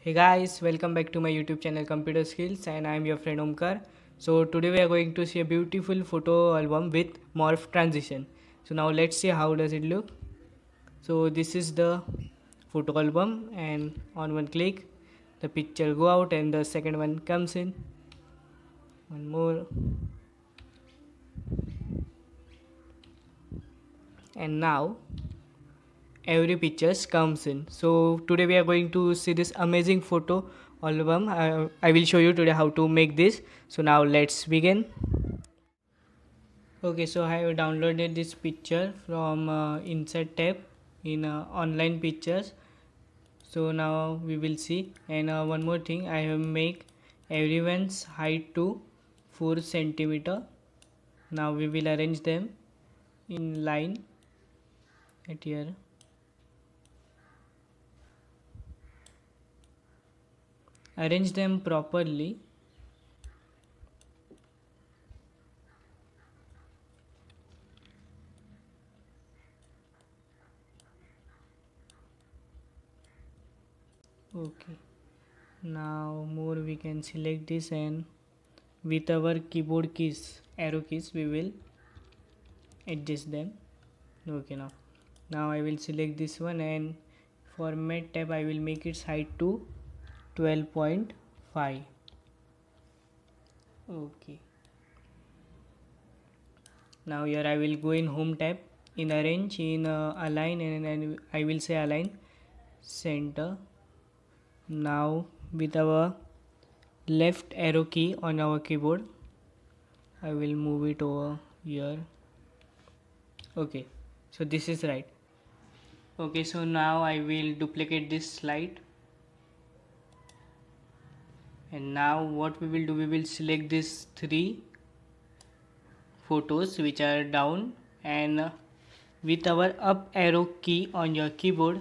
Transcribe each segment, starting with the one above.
Hey guys, welcome back to my YouTube channel Computer Skills, and I am your friend Omkar. So today we are going to see a beautiful photo album with morph transition. So now let's see how does it look. So this is the photo album, and on one click the picture go out and the second one comes in. One more, and now every pictures comes in. So today we are going to see this amazing photo album. I will show you today how to make this. So now let's begin. Okay, so I have downloaded this picture from insert tab in online pictures. So now we will see, and one more thing, I have make everyone's height to 4 centimeter. Now we will arrange them in line at here. Arrange them properly. Okay, now more we can select this, and with our keyboard keys, arrow keys, we will adjust them. Okay, now I will select this one, and format tab I will make its height to 12.5. Okay, now here I will go in home tab, in arrange, in align, and I will say align center. Now with our left arrow key on our keyboard, I will move it over here. Okay, so this is right. Okay, so now I will duplicate this slide, and now what we will do, we will select these 3 photos which are down, and with our up arrow key on your keyboard,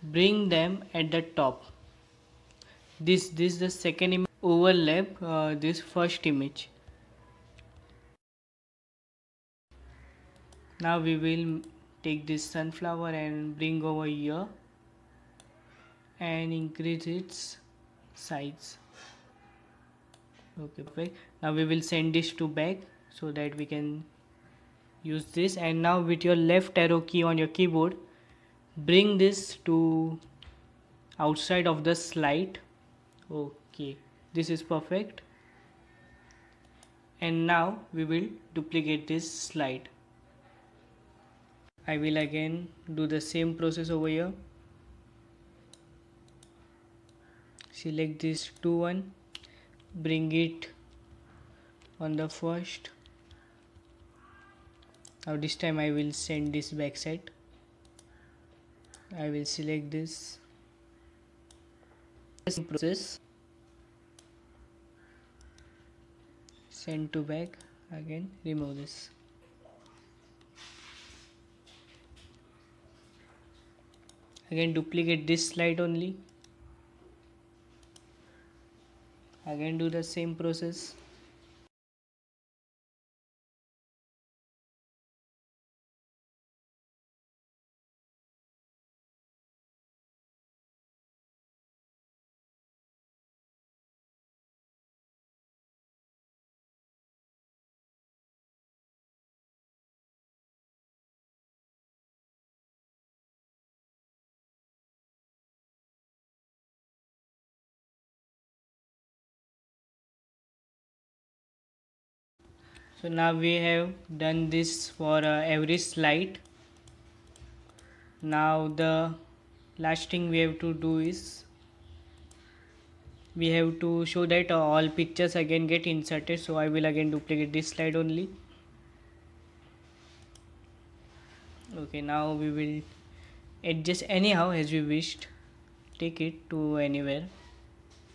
bring them at the top. This the second image overlap this first image. Now we will take this sunflower and bring over here and increase its size. Okay, perfect. Now we will send this to back so that we can use this, and now with your left arrow key on your keyboard, bring this to outside of the slide. Okay, this is perfect, and now we will duplicate this slide. I will again do the same process over here. Select this 2 1, bring it on the first. Now this time I will send this back side. I will select this process, send to back, again remove this. Again duplicate this slide only, again do the same process. So now we have done this for every slide. Now the last thing we have to do is we have to show that all pictures again get inserted. So I will again duplicate this slide only. Okay, now we will adjust anyhow as we wished. Take it to anywhere,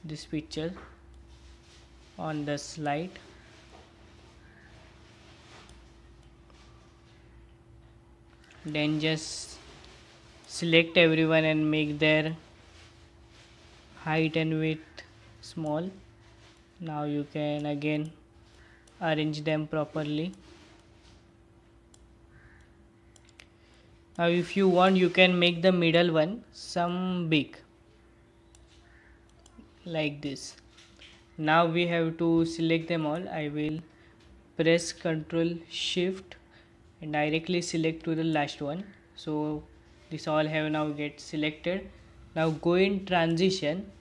this picture on the slide. Then just select everyone and make their height and width small. Now you can again arrange them properly. Now, if you want, you can make the middle one some big. like this. Now we have to select them all. I will press Ctrl Shift and directly select to the last one. So this all have now get selected. Now go in transition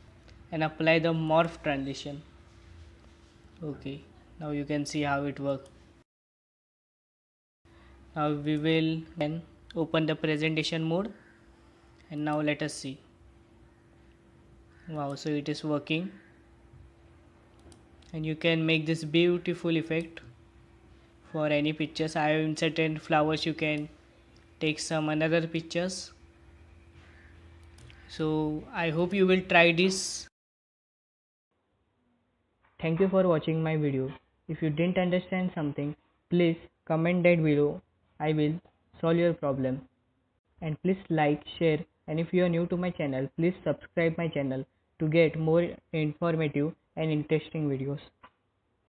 and apply the morph transition. Okay, now you can see how it works. Now we will then open the presentation mode, and now let us see. Wow, so it is working, and you can make this beautiful effect for any pictures. I have inserted flowers. You can take some another pictures. So I hope you will try this. Thank you for watching my video. If you didn't understand something, please comment that below. I will solve your problem. And please like, share, and if you are new to my channel, please subscribe my channel to get more informative and interesting videos.